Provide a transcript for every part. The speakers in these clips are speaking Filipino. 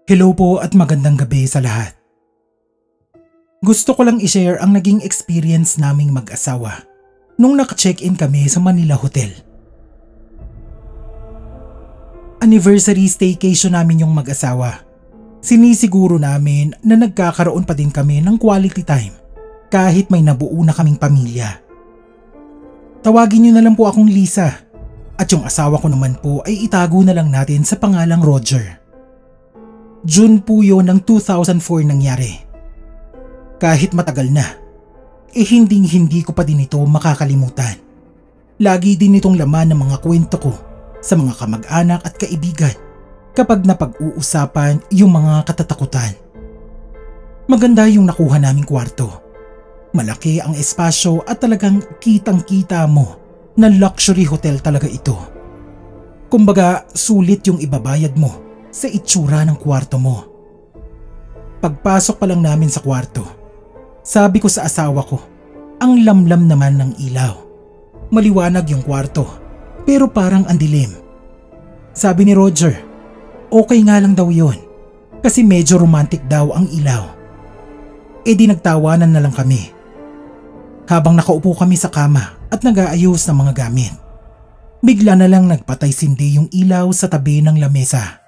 Hello po at magandang gabi sa lahat. Gusto ko lang i-share ang naging experience naming mag-asawa nung naka-check-in kami sa Manila Hotel. Anniversary staycation namin yung mag-asawa. Sinisiguro namin na nagkakaroon pa din kami ng quality time kahit may nabuo na kaming pamilya. Tawagin niyo na lang po akong Lisa at yung asawa ko naman po ay itago na lang natin sa pangalang Roger. June po yun ng 2004 nangyari. Kahit matagal na, hindi ko pa din ito makakalimutan. Lagi din itong laman ng mga kwento ko sa mga kamag-anak at kaibigan kapag napag-uusapan yung mga katatakutan. Maganda yung nakuha naming kwarto. Malaki ang espasyo at talagang kitang-kita mo na luxury hotel talaga ito. Kumbaga, sulit yung ibabayad mo sa itsura ng kwarto mo. Pagpasok pa lang namin sa kwarto, sabi ko sa asawa ko, ang lamlam naman ng ilaw. Maliwanag yung kwarto, pero parang ang dilim. Sabi ni Roger, okay nga lang daw yun, kasi medyo romantic daw ang ilaw. E di nagtawanan na lang kami. Habang nakaupo kami sa kama at nag-aayos ng mga gamit, bigla na lang nagpatay-sindi yung ilaw sa tabi ng lamesa.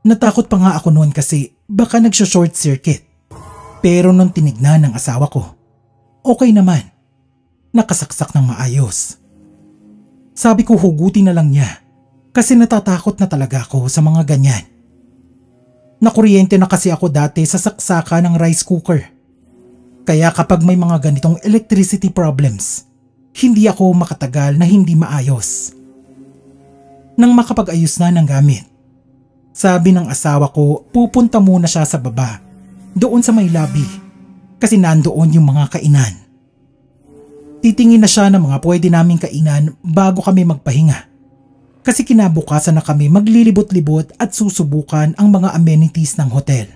Natakot pa nga ako noon kasi baka nagsho-short circuit. Pero nung tinignan ng asawa ko, okay naman. Nakasaksak ng maayos. Sabi ko hugutin na lang niya kasi natatakot na talaga ako sa mga ganyan. Nakuryente na kasi ako dati sa saksaka ng rice cooker. Kaya kapag may mga ganitong electricity problems, hindi ako makatagal na hindi maayos. Nang makapag-ayos na ng gamit, sabi ng asawa ko pupunta muna siya sa baba, doon sa may lobby, kasi nandoon yung mga kainan. Titingin na siya ng mga pwede naming kainan bago kami magpahinga. Kasi kinabukasan na kami maglilibot-libot at susubukan ang mga amenities ng hotel.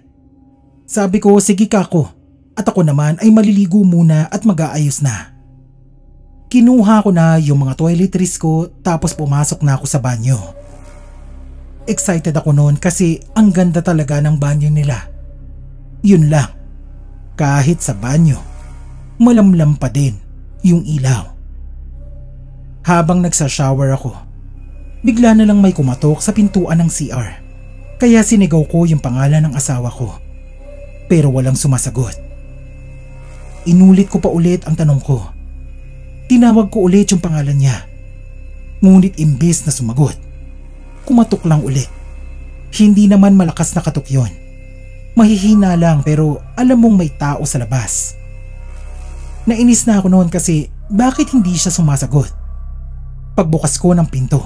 Sabi ko, sige kako, at ako naman ay maliligo muna at mag-aayos na. Kinuha ko na yung mga toiletries ko tapos pumasok na ako sa banyo. Excited ako noon kasi ang ganda talaga ng banyo nila. Yun lang, kahit sa banyo, malamlam pa din yung ilaw. Habang nagsashower ako, bigla na lang may kumatok sa pintuan ng CR. Kaya sinigaw ko yung pangalan ng asawa ko. Pero walang sumasagot. Inulit ko pa ulit ang tanong ko. Tinawag ko ulit yung pangalan niya. Ngunit imbes na sumagot, kumatok lang ulit. Hindi naman malakas na katok yun. Mahihina lang pero alam mong may tao sa labas. Nainis na ako noon kasi bakit hindi siya sumasagot? Pagbukas ko ng pinto,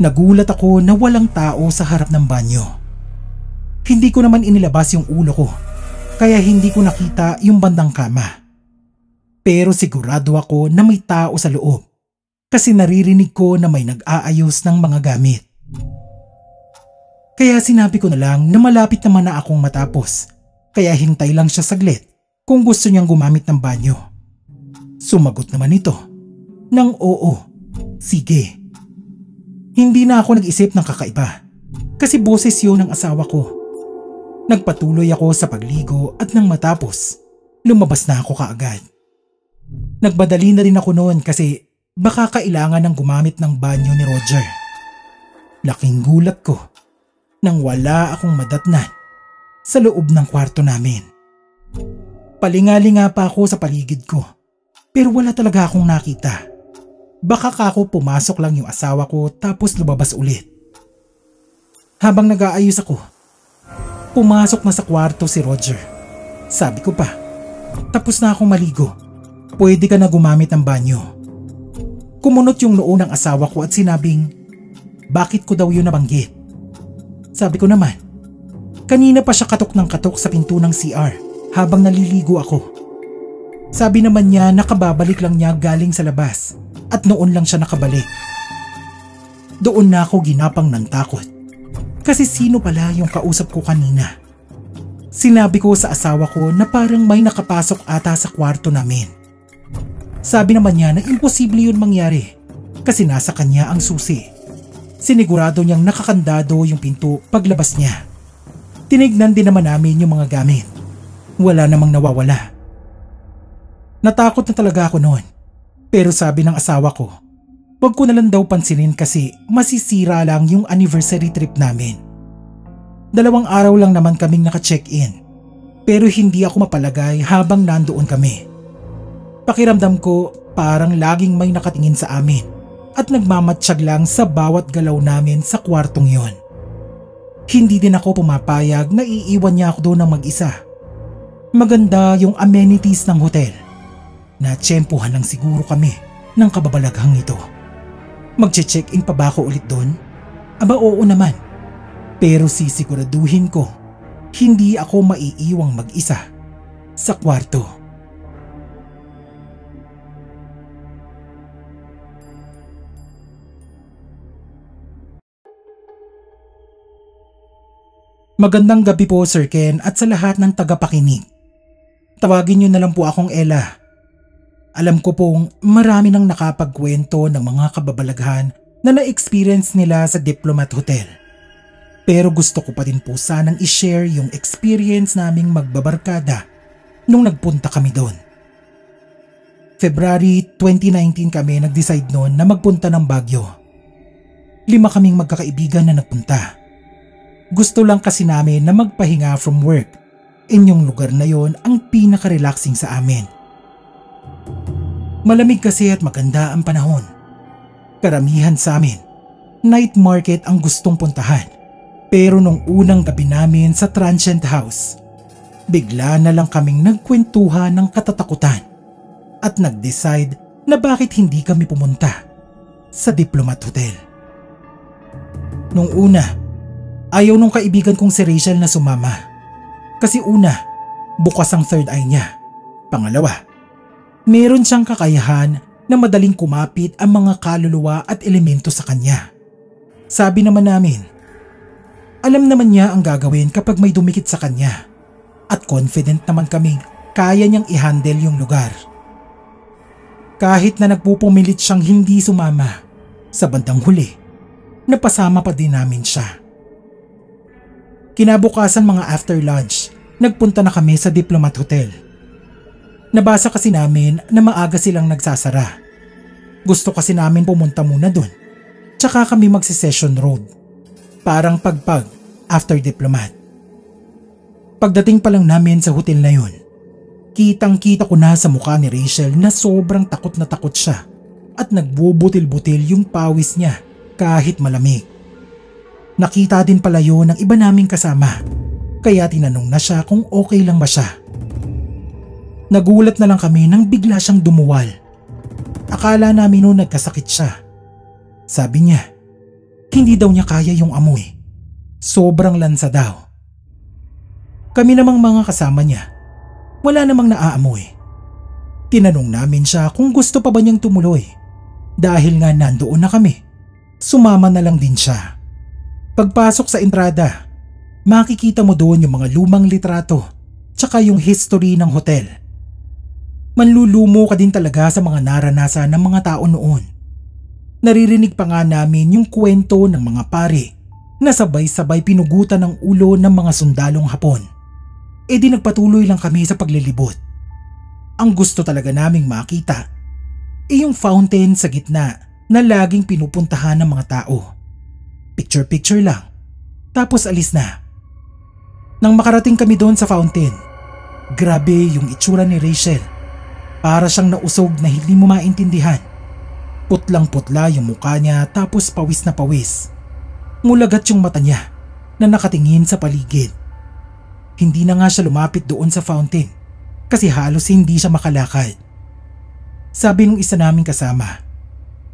nagulat ako na walang tao sa harap ng banyo. Hindi ko naman inilabas yung ulo ko, kaya hindi ko nakita yung bandang kama. Pero sigurado ako na may tao sa loob kasi naririnig ko na may nag-aayos ng mga gamit. Kaya sinabi ko na lang na malapit naman na akong matapos, kaya hintay lang siya saglit kung gusto niyang gumamit ng banyo. Sumagot naman ito ng oo, sige. Hindi na ako nag-isip ng kakaiba kasi boses yun ng asawa ko. Nagpatuloy ako sa pagligo at nang matapos, lumabas na ako kaagad. Nagbadali na rin ako noon kasi baka kailangan ng gumamit ng banyo ni Roger. Laking gulat ko nang wala akong madatnan sa loob ng kwarto namin. Palingali nga pa ako sa paligid ko pero wala talaga akong nakita. Baka kako pumasok lang yung asawa ko tapos lumabas ulit. Habang nag-aayos ako, pumasok na sa kwarto si Roger. Sabi ko pa, tapos na akong maligo. Pwede ka na gumamit ng banyo. Kumunot yung noo ng asawa ko at sinabing, bakit ko daw yun nabanggit? Sabi ko naman, kanina pa siya katok ng katok sa pinto ng CR habang naliligo ako. Sabi naman niya nakababalik lang niya galing sa labas at noon lang siya nakabalik. Doon na ako ginapang ng takot kasi sino pala yung kausap ko kanina. Sinabi ko sa asawa ko na parang may nakapasok ata sa kwarto namin. Sabi naman niya na imposible yun mangyari kasi nasa kanya ang susi. Sinigurado niyang nakakandado yung pinto paglabas niya. Tinignan din naman namin yung mga gamit. Wala namang nawawala. Natakot na talaga ako noon. Pero sabi ng asawa ko, wag ko na lang daw pansinin kasi masisira lang yung anniversary trip namin. 2 araw lang naman kaming naka-check-in. Pero hindi ako mapalagay habang nandoon kami. Pakiramdam ko parang laging may nakatingin sa amin at nagmamatsyag lang sa bawat galaw namin sa kwartong yon. Hindi din ako pumapayag na iiwan niya ako doon ng mag-isa. Maganda yung amenities ng hotel. Natsyempohan lang siguro kami ng kababalaghang ito. Magche-check-in pa ba ako ulit doon? Aba oo naman. Pero sisiguraduhin ko hindi ako maiiwang mag-isa sa kwarto. Magandang gabi po Sir Ken at sa lahat ng tagapakinig. Tawagin niyo na lang po akong Ella. Alam ko pong marami nang nakapagkwento ng mga kababalaghan na na-experience nila sa Diplomat Hotel. Pero gusto ko pa din po sanang i-share yung experience naming magbabarkada nung nagpunta kami doon. February 2019 kami nag-decide noon na magpunta ng Baguio. 5 kaming magkakaibigan na nagpunta. Gusto lang kasi namin na magpahinga from work. Yung lugar na yon ang pinaka-relaxing sa amin. Malamig kasi at maganda ang panahon. Karamihan sa amin, night market ang gustong puntahan. Pero nung unang gabi namin sa transient house, bigla na lang kaming nagkwentuhan ng katatakutan at nag-decide na bakit hindi kami pumunta sa Diplomat Hotel. Nung una, ayaw nung kaibigan kong si Rachel na sumama. Kasi una, bukas ang third eye niya. Pangalawa, meron siyang kakayahan na madaling kumapit ang mga kaluluwa at elemento sa kanya. Sabi naman namin, alam naman niya ang gagawin kapag may dumikit sa kanya. At confident naman kaming kaya niyang i-handle yung lugar. Kahit na nagpupumilit siyang hindi sumama, sa bandang huli, napasama pa din namin siya. Kinabukasan mga after lunch, nagpunta na kami sa Diplomat Hotel. Nabasa kasi namin na maaga silang nagsasara. Gusto kasi namin pumunta muna dun. Tsaka kami magsi-session road. Parang pagpag after Diplomat. Pagdating pa lang namin sa hotel na yun, kitang-kita ko na sa mukha ni Rachel na sobrang takot na takot siya at nagbubutil-butil yung pawis niya kahit malamig. Nakita din pala yun ng iba naming kasama, kaya tinanong na siya kung okay lang ba siya. Nagulat na lang kami nang bigla siyang dumuwal. Akala namin noon nagkasakit siya. Sabi niya, hindi daw niya kaya yung amoy. Sobrang lansa daw. Kami namang mga kasama niya, wala namang naaamoy. Tinanong namin siya kung gusto pa ba niyang tumuloy. Dahil nga nandoon na kami, sumama na lang din siya. Pagpasok sa entrada, makikita mo doon yung mga lumang litrato tsaka yung history ng hotel. Manlulumo ka din talaga sa mga naranasan ng mga tao noon. Naririnig pa nga namin yung kwento ng mga pari na sabay-sabay pinugutan ng ulo ng mga sundalong Hapon. E di nagpatuloy lang kami sa paglilibot. Ang gusto talaga naming makita ay yung fountain sa gitna na laging pinupuntahan ng mga tao. Picture-picture lang, tapos alis na. Nang makarating kami doon sa fountain, grabe yung itsura ni Rachel. Para siyang nausog na hindi mo maintindihan. Putlang-putla yung mukha niya tapos pawis na pawis. Ngulagat yung mata niya na nakatingin sa paligid. Hindi na nga siya lumapit doon sa fountain kasi halos hindi siya makalakad. Sabi nung isa naming kasama,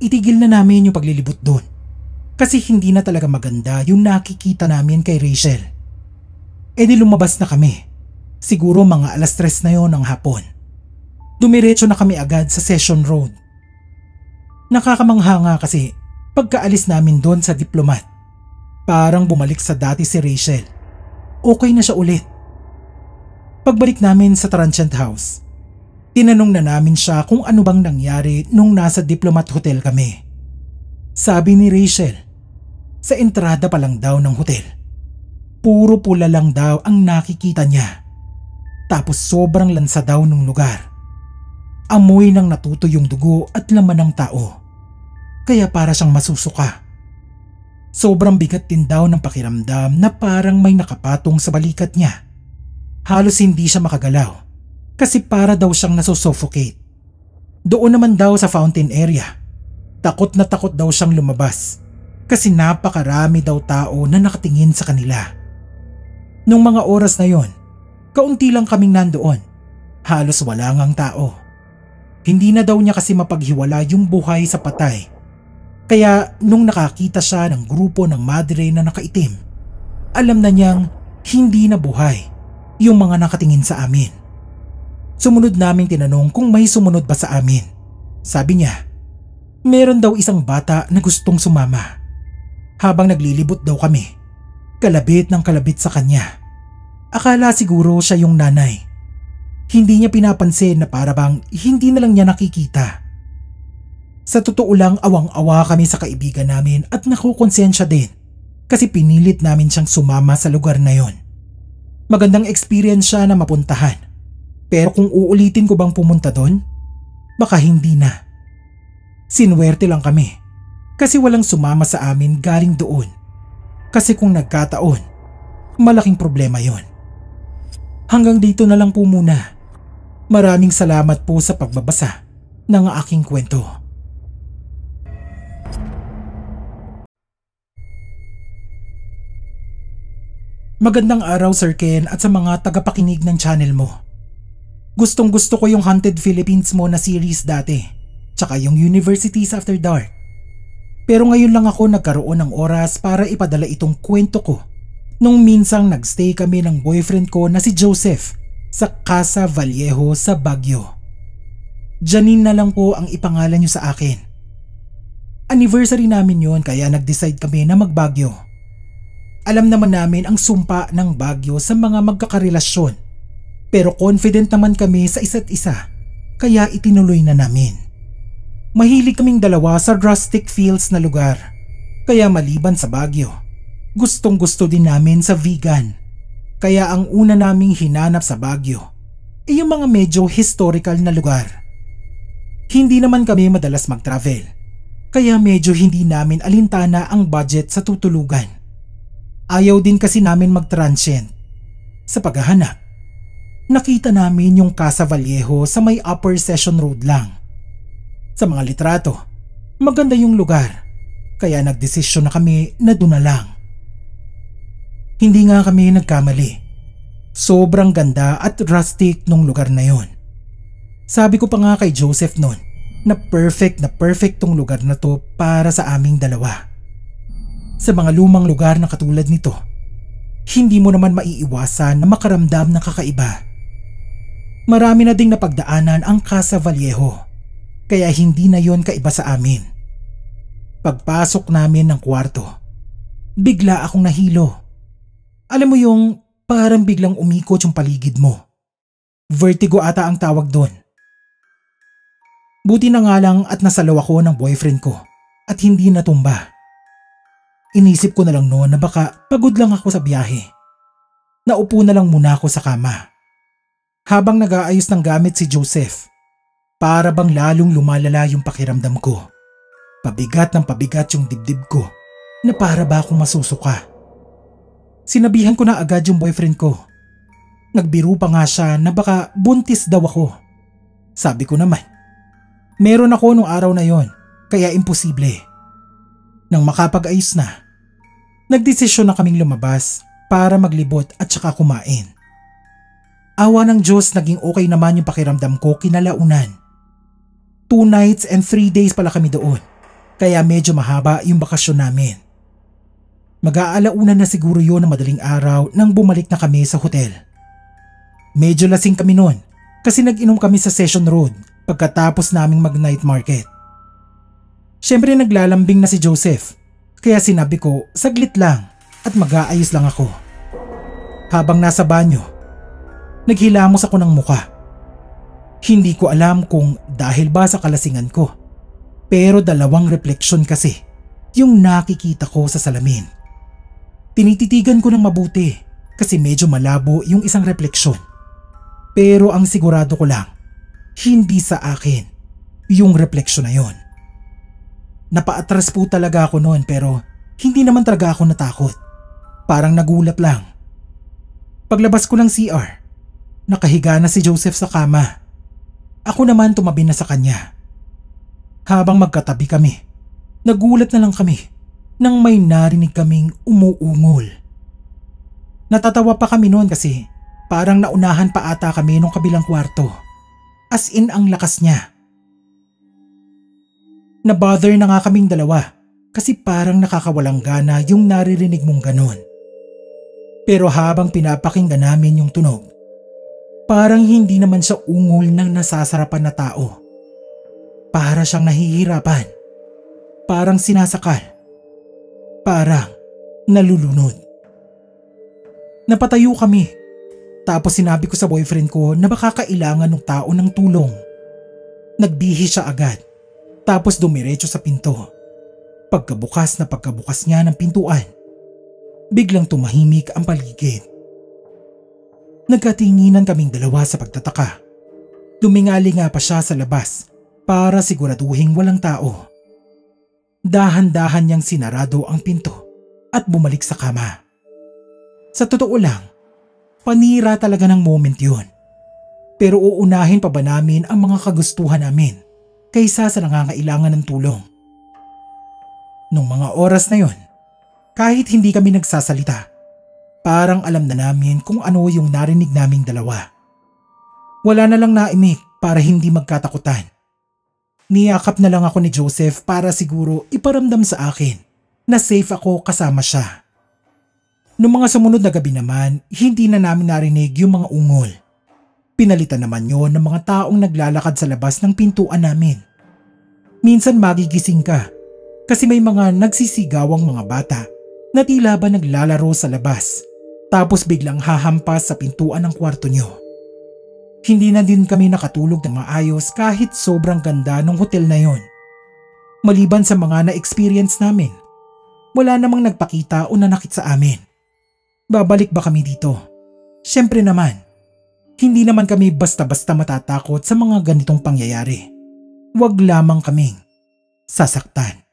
itigil na namin yung paglilibot doon. Kasi hindi na talaga maganda yung nakikita namin kay Rachel. E di lumabas na kami. Siguro mga 3:00 na yon ng hapon. Dumiretso na kami agad sa Session Road. Nakakamangha nga kasi pagkaalis namin doon sa Diplomat, parang bumalik sa dati si Rachel. Okay na siya ulit. Pagbalik namin sa transient house, tinanong na namin siya kung ano bang nangyari nung nasa Diplomat Hotel kami. Sabi ni Rachel, Sa entrada pa lang daw ng hotel. Puro pula lang daw ang nakikita niya. Tapos sobrang lansa daw ng lugar. Amoy ng natutuyong dugo at laman ng tao. Kaya para siyang masusuka. Sobrang bigat din daw ng pakiramdam na parang may nakapatong sa balikat niya. Halos hindi siya makagalaw kasi para daw siyang nasusuffocate. Doon naman daw sa fountain area. Takot na takot daw siyang lumabas kasi napakarami daw tao na nakatingin sa kanila. Nung mga oras na yon, kaunti lang kaming nandoon. Halos wala ngang tao. Hindi na daw niya kasi mapaghiwala yung buhay sa patay. Kaya nung nakakita siya ng grupo ng madre na nakaitim, alam na niyang hindi na buhay yung mga nakatingin sa amin. Sumunod naming tinanong kung may sumunod ba sa amin. Sabi niya, meron daw isang bata na gustong sumama. Habang naglilibot daw kami, kalabit ng kalabit sa kanya. Akala siguro siya yung nanay. Hindi niya pinapansin na para bang hindi na lang niya nakikita. Sa totoo lang awang-awa kami sa kaibigan namin at nakukonsensya din kasi pinilit namin siyang sumama sa lugar na yon. Magandang experience siya na mapuntahan. Pero kung uulitin ko bang pumunta doon, baka hindi na. Sinwerte lang kami kasi walang sumama sa amin galing doon. Kasi kung nagkataon, malaking problema yon. Hanggang dito na lang po muna. Maraming salamat po sa pagbabasa ng aking kwento. Magandang araw Sir Ken at sa mga tagapakinig ng channel mo. Gustong gusto ko yung Haunted Philippines mo na series dati, tsaka yung Universities After Dark. Pero ngayon lang ako nagkaroon ng oras para ipadala itong kwento ko nung minsang nagstay kami ng boyfriend ko na si Joseph sa Casa Vallejo sa Baguio. Janine na lang po ang ipangalan niyo sa akin. Anniversary namin yon kaya nag-decide kami na mag-Baguio. Alam naman namin ang sumpa ng Baguio sa mga magkakarelasyon. Pero confident naman kami sa isa't isa kaya itinuloy na namin. Mahilig kaming dalawa sa rustic feels na lugar. Kaya maliban sa Baguio, gustong gusto din namin sa vegan. Kaya ang una naming hinanap sa Baguio ay yung mga medyo historical na lugar. Hindi naman kami madalas mag-travel. Kaya medyo hindi namin alintana ang budget sa tutulugan. Ayaw din kasi namin mag-transient. Sa paghahanap, nakita namin yung Casa Vallejo sa may Upper Session Road lang. Sa mga litrato, maganda yung lugar, kaya nagdesisyon na kami na doon na lang. Hindi nga kami nagkamali. Sobrang ganda at rustic nung lugar na yon. Sabi ko pa nga kay Joseph noon na perfect tong lugar na to para sa aming dalawa. Sa mga lumang lugar na katulad nito, hindi mo naman maiiwasan na makaramdam ng kakaiba. Marami na ding napagdaanan ang Casa Vallejo, kaya hindi na yon kaiba sa amin. Pagpasok namin ng kwarto, bigla akong nahilo. Alam mo yung parang biglang umikot yung paligid mo. Vertigo ata ang tawag doon. Buti na nga lang at nasalaw ako ng boyfriend ko at hindi natumba. Inisip ko na lang noon na baka pagod lang ako sa biyahe. Naupo na lang muna ako sa kama. Habang nag-aayos ng gamit si Joseph, para bang lalong lumalala yung pakiramdam ko. Pabigat ng pabigat yung dibdib ko na para ba akong masusuka. Sinabihan ko na agad yung boyfriend ko. Nagbiro pa nga siya na baka buntis daw ako. Sabi ko naman, meron ako nung araw na yon, kaya imposible. Nang makapag-ayos na, nagdesisyon na kaming lumabas para maglibot at saka kumain. Awa ng Diyos, naging okay naman yung pakiramdam ko kinalaunan. 2 nights and 3 days pala kami doon, kaya medyo mahaba yung bakasyon namin. Mag-aalauna na siguro yun na madaling araw nang bumalik na kami sa hotel. Medyo lasing kami noon kasi nag-inom kami sa Session Road pagkatapos naming mag-night market. Siyempre naglalambing na si Joseph, kaya sinabi ko saglit lang at mag-aayos lang ako. Habang nasa banyo, naghilamos ako ng muka. Hindi ko alam kung dahil ba sa kalasingan ko, pero dalawang refleksyon kasi yung nakikita ko sa salamin. Tinititigan ko ng mabuti kasi medyo malabo yung isang refleksyon. Pero ang sigurado ko lang, hindi sa akin yung refleksyon na yon. Napaatras po talaga ako noon pero hindi naman talaga ako natakot. Parang nagulat lang. Paglabas ko ng CR, nakahiga na si Joseph sa kama. Ako naman tumabi na sa kanya. Habang magkatabi kami, nagulat na lang kami nang may narinig kaming umuungol. Natatawa pa kami noon kasi parang naunahan pa ata kami nung kabilang kwarto. As in ang lakas niya. Nabother na nga kaming dalawa kasi parang nakakawalang gana yung naririnig mong ganon. Pero habang pinapakinggan namin yung tunog, parang hindi naman siya ungol ng nasasarapan na tao. Para siyang nahihirapan. Parang sinasakal. Parang nalulunod. Napatayo kami. Tapos sinabi ko sa boyfriend ko na baka kailangan ng tao ng tulong. Nagbihi siya agad. Tapos dumiretso sa pinto. Pagkabukas niya ng pintuan, biglang tumahimik ang paligid. Nagkatinginan kaming dalawa sa pagtataka. Dumingali nga pa siya sa labas para siguraduhing walang tao. Dahan-dahan niyang sinarado ang pinto at bumalik sa kama. Sa totoo lang, panira talaga ng moment yun. Pero uunahin pa ba namin ang mga kagustuhan namin kaysa sa nangangailangan ng tulong? Nung mga oras na yon, kahit hindi kami nagsasalita, parang alam na namin kung ano yung narinig naming dalawa. Wala na lang naimik para hindi magkatakutan. Niyakap na lang ako ni Joseph para siguro iparamdam sa akin na safe ako kasama siya. Noong mga sumunod na gabi naman, hindi na namin narinig yung mga ungol. Pinalitan naman yon ng mga taong naglalakad sa labas ng pintuan namin. Minsan magigising ka kasi may mga nagsisigawang mga bata na tila ba naglalaro sa labas tapos biglang hahampas sa pintuan ng kwarto nyo. Hindi na din kami nakatulog ng maayos kahit sobrang ganda ng hotel na yon. Maliban sa mga na-experience namin, wala namang nagpakita o nanakit sa amin. Babalik ba kami dito? Siyempre naman. Hindi naman kami basta-basta matatakot sa mga ganitong pangyayari. Huwag lamang kaming sasaktan.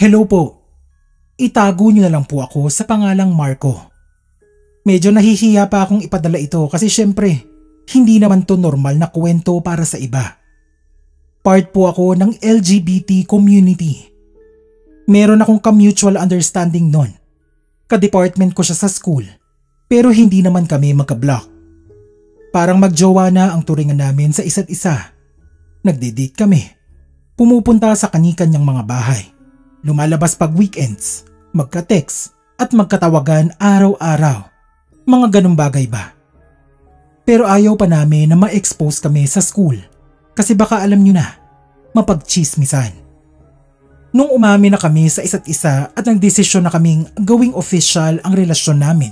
Hello po. Itago niyo na lang po ako sa pangalang Marco. Medyo nahihiya pa akong ipadala ito kasi syempre, hindi naman to normal na kwento para sa iba. Part po ako ng LGBT community. Meron akong ka-mutual understanding nun. Ka-department ko siya sa school, pero hindi naman kami magka-block. Parang magjowa na ang turingan namin sa isa't isa. Nagde-date kami. Pumupunta sa kani-kanyang mga bahay. Lumalabas pag weekends, magka-text at magkatawagan araw-araw. Mga ganong bagay ba? Pero ayaw pa namin na ma-expose kami sa school kasi baka alam nyo na, mapagchismisan. Nung umamin na kami sa isa't isa at nagdesisyon na kaming gawing official ang relasyon namin,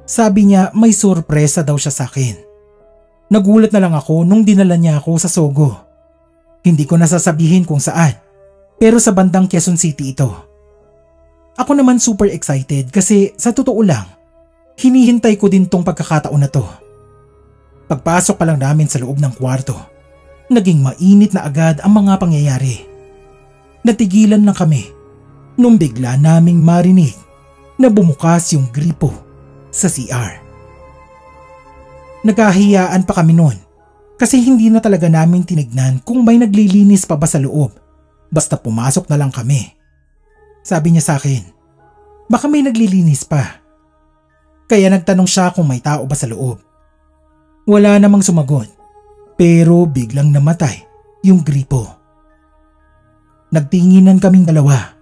sabi niya may sorpresa daw siya sa akin. Nagulat na lang ako nung dinala niya ako sa Sogo. Hindi ko nasasabihin kung saan, pero sa bandang Quezon City ito. Ako naman super excited kasi sa totoo lang, hinihintay ko din tong pagkakataon na to. Pagpasok pa lang namin sa loob ng kwarto, naging mainit na agad ang mga pangyayari. Natigilan lang kami nung bigla naming marinig na bumukas yung gripo sa CR. Nagkahiyaan pa kami noon kasi hindi na talaga namin tinignan kung may naglilinis pa ba sa loob. Basta pumasok na lang kami. Sabi niya sa akin, baka may naglilinis pa. Kaya nagtanong siya kung may tao ba sa loob. Wala namang sumagot, pero biglang namatay yung gripo. Nagtinginan kaming dalawa.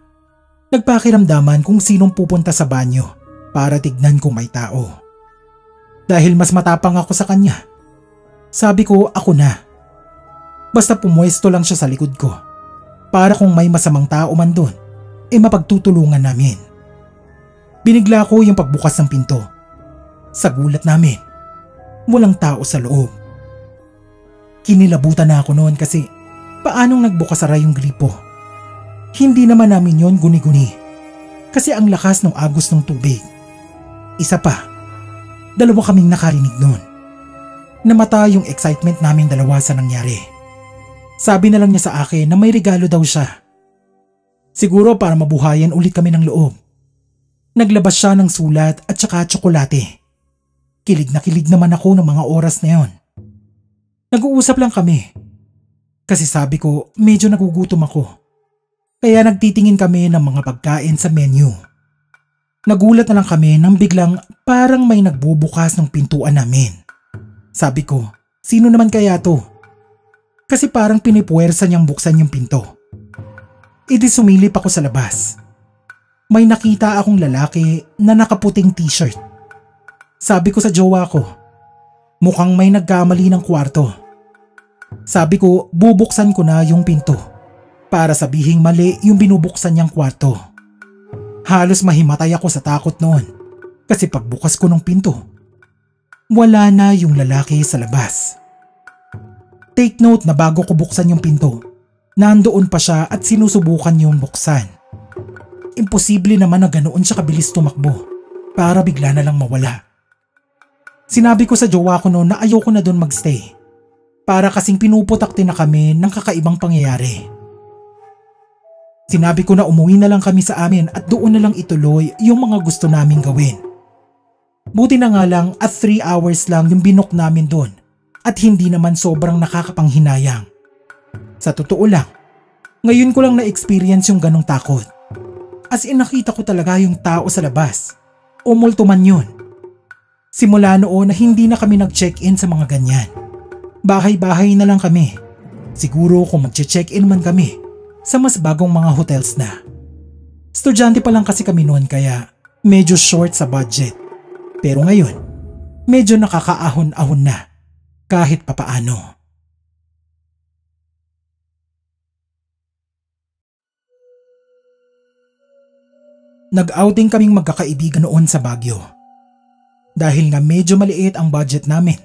Nagpakiramdaman kung sinong pupunta sa banyo para tignan kung may tao. Dahil mas matapang ako sa kanya, sabi ko ako na. Basta pumwesto lang siya sa likod ko para kung may masamang tao man doon, mapagtutulungan namin. Binigla ko yung pagbukas ng pinto Sa gulat namin, walang tao sa loob. Kinilabutan na ako noon kasi paanong nagbukas-sara yung gripo. Hindi naman namin yon guni-guni kasi ang lakas ng agos ng tubig. Isa pa, dalawa kaming nakarinig noon. Namata yung excitement naming dalawa sa nangyari. Sabi na lang niya sa akin na may regalo daw siya. Siguro para mabuhayan ulit kami ng loob. Naglabas siya ng sulat at saka tsokolate. Kilig na kilig naman ako ng mga oras na yon. Nag-uusap lang kami. Kasi sabi ko medyo nagugutom ako. Kaya nagtitingin kami ng mga pagkain sa menu. Nagulat na lang kami nang biglang parang may nagbubukas ng pintuan namin. Sabi ko, sino naman kaya to? Kasi parang pinipuwersa niyang buksan yung pinto. Idi sumilip ako sa labas. May nakita akong lalaki na nakaputing t-shirt. Sabi ko sa jowa ko, mukhang may nagkamali ng kwarto. Sabi ko, bubuksan ko na yung pinto para sabihing mali yung binubuksan niyang kwarto. Halos mahimatay ako sa takot noon kasi pagbukas ko ng pinto, wala na yung lalaki sa labas. Take note na bago ko buksan yung pinto, nandoon pa siya at sinusubukan yung buksan. Imposible naman na ganoon siya kabilis tumakbo para bigla na lang mawala. Sinabi ko sa jowa ko noon na ayoko na doon magstay para kasing pinuputakti na kami ng kakaibang pangyayari. Sinabi ko na umuwi na lang kami sa amin at doon na lang ituloy yung mga gusto naming gawin. Buti na nga lang at 3 hours lang yung binook namin doon at hindi naman sobrang nakakapanghinayang. Sa totoo lang, ngayon ko lang na-experience yung ganong takot. As in nakita ko talaga yung tao sa labas o multo man yun. Simula noon na hindi na kami nag-check-in sa mga ganyan. Bahay-bahay na lang kami. Siguro kung mag-check-in man kami sa mas bagong mga hotels na. Estudyante pa lang kasi kami noon kaya medyo short sa budget. Pero ngayon, medyo nakakaahon-ahon na kahit papaano. Nag-outing kaming magkakaibigan noon sa Baguio. Dahil nga medyo maliit ang budget namin,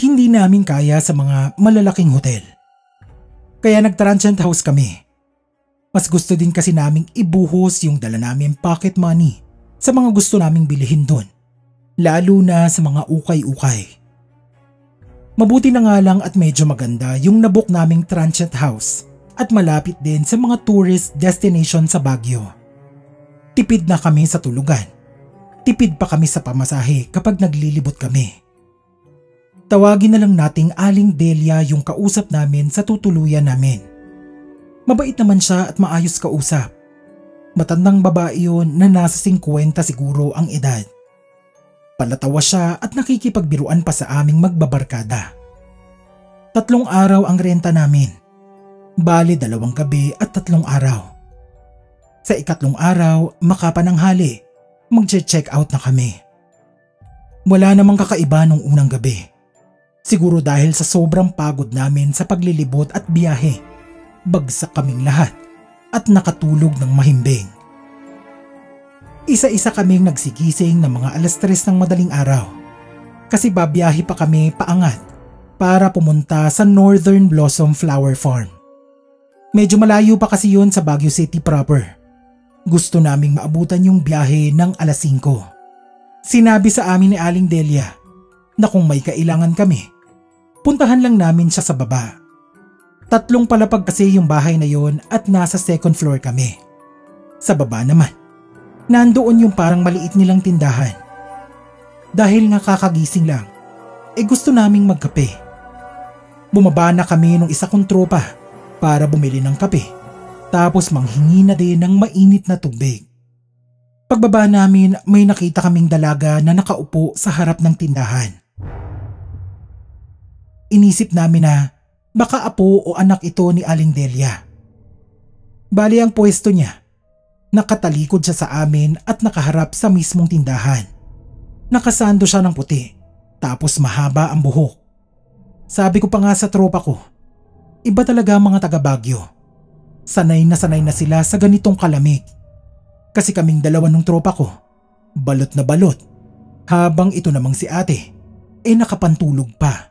hindi namin kaya sa mga malalaking hotel. Kaya nag-transient house kami. Mas gusto din kasi naming ibuhos yung dala namin pocket money sa mga gusto naming bilhin doon. Lalo na sa mga ukay-ukay. Mabuti na nga lang at medyo maganda yung nabook naming transient house at malapit din sa mga tourist destination sa Baguio. Tipid na kami sa tulugan. Tipid pa kami sa pamasahe kapag naglilibot kami. Tawagin na lang nating Aling Delia yung kausap namin sa tutuluyan namin. Mabait naman siya at maayos kausap. Matandang babae yun na nasa 50 siguro ang edad. Palatawa siya at nakikipagbiruan pa sa aming magbabarkada. 3 araw ang renta namin. Bale 2 gabi at 3 araw. Sa 4th araw, makapananghali, magche-check out na kami. Wala namang kakaiba nung unang gabi. Siguro dahil sa sobrang pagod namin sa paglilibot at biyahe, bagsak kaming lahat at nakatulog ng mahimbing. Isa-isa kaming nagsigising ng mga 3:00 ng madaling araw kasi babiyahe pa kami paangat para pumunta sa Northern Blossom Flower Farm. Medyo malayo pa kasi yun sa Baguio City proper. Gusto naming maabutan yung biyahe ng 5:00. Sinabi sa amin ni Aling Delia na kung may kailangan kami, puntahan lang namin siya sa baba. 3 palapag kasi yung bahay na yon at nasa 2nd floor kami. Sa baba naman, nandoon yung parang maliit nilang tindahan. Dahil nga kakagising lang, gusto naming magkape. Bumaba na kami nung isa kong tropa para bumili ng kape. Tapos manghingi na din ng mainit na tubig. Pagbaba namin, may nakita kaming dalaga na nakaupo sa harap ng tindahan. Inisip namin na baka apo o anak ito ni Aling Delia. Bali ang pwesto niya, nakatalikod siya sa amin at nakaharap sa mismong tindahan. Nakasando siya ng puti, tapos mahaba ang buhok. Sabi ko pa nga sa tropa ko, iba talaga mga taga Baguio. Sanay na sila sa ganitong kalamig. Kasi kaming dalawa ng tropa ko, balot na balot. Habang ito namang si ate, nakapantulog pa.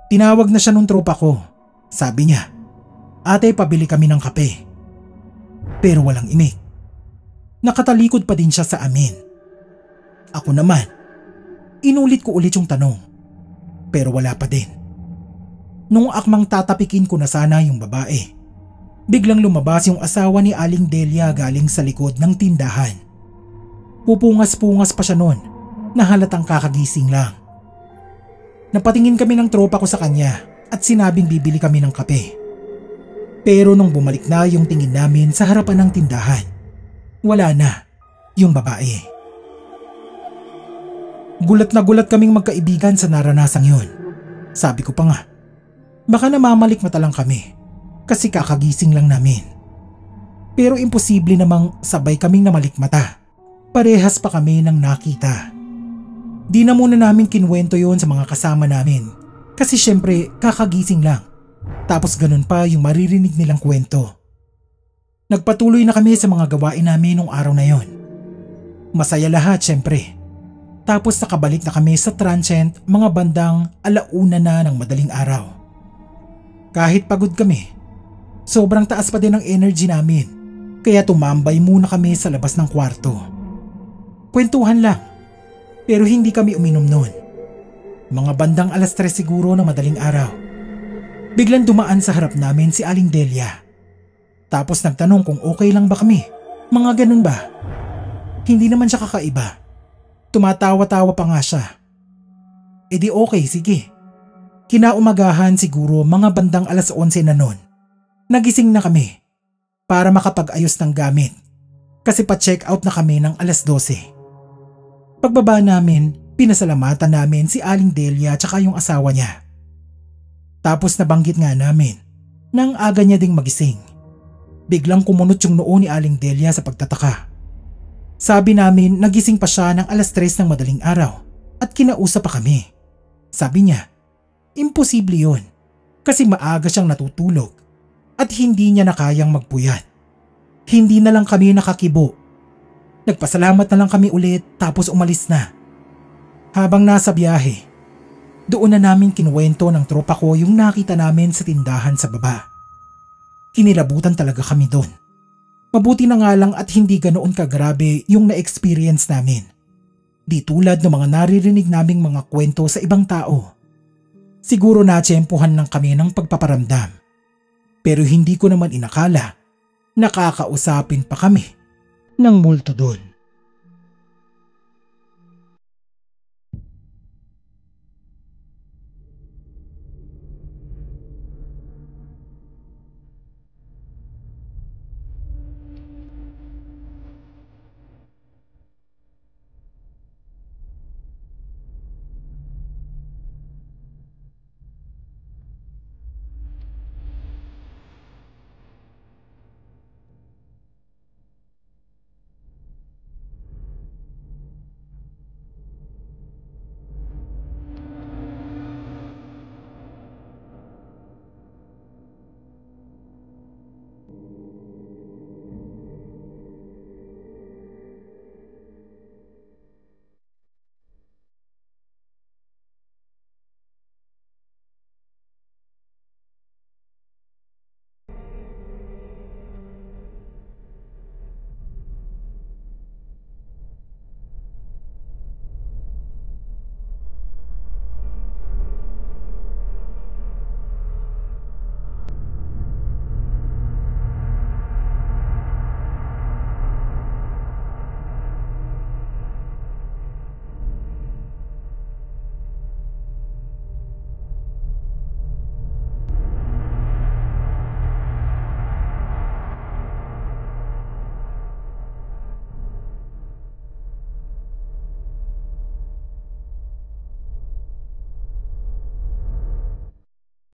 Tinawag na siya nung tropa ko. Sabi niya, "Ate, pabili kami ng kape." Pero walang imik. Nakatalikod pa din siya sa amin. Ako naman, inulit ko ulit yung tanong. Pero wala pa din. Nung akmang tatapikin ko na sana yung babae, biglang lumabas yung asawa ni Aling Delia galing sa likod ng tindahan. Pupungas-pungas pa siya nun na halatang kakagising lang. Napatingin kami ng tropa ko sa kanya at sinabing bibili kami ng kape. Pero nung bumalik na yung tingin namin sa harapan ng tindahan, wala na yung babae. Gulat na gulat kaming magkaibigan sa naranasang yun. Sabi ko pa nga, baka namamalikmata lang kami kasi kakagising lang namin. Pero imposible namang sabay kaming namalikmata. Parehas pa kami ng nakita. Di na muna namin kinwento yon sa mga kasama namin kasi syempre kakagising lang. Tapos ganun pa yung maririnig nilang kwento. Nagpatuloy na kami sa mga gawain namin nung araw na yon. Masaya lahat syempre. Tapos nakabalik na kami sa transient mga bandang 1:00 na ng madaling araw. Kahit pagod kami, sobrang taas pa din ang energy namin kaya tumambay muna kami sa labas ng kwarto. Kwentuhan lang. Pero hindi kami uminom noon. Mga bandang 3:00 siguro na madaling araw. Biglang dumaan sa harap namin si Aling Delia. Tapos nagtanong kung okay lang ba kami. Mga ganun ba? Hindi naman siya kakaiba. Tumatawa-tawa pa nga siya. Di okay, sige. Kinaumagahan siguro mga bandang 11:00 na noon. Nagising na kami para makapag-ayos ng gamit. Kasi pa-check out na kami ng 12:00. Pagbaba namin, pinasalamatan namin si Aling Delia at yung asawa niya. Tapos nabanggit nga namin nang aga niya ding magising. Biglang kumunot yung noo ni Aling Delia sa pagtataka. Sabi namin nagising pa siya ng 3:00 ng madaling araw at kinausap pa kami. Sabi niya, imposible yun kasi maaga siyang natutulog at hindi niya na kayang magpuyat. Hindi na lang kami nakakibo. Nagpasalamat na lang kami ulit tapos umalis na. Habang nasa biyahe, doon na namin kinuwento ng tropa ko yung nakita namin sa tindahan sa baba. Kinilabutan talaga kami doon. Mabuti na nga lang at hindi ganoon kagrabe yung na-experience namin. Di tulad ng mga naririnig naming mga kwento sa ibang tao. Siguro natsyempohan lang kami ng pagpaparamdam. Pero hindi ko naman inakala nakakausapin pa kami ng multo doon.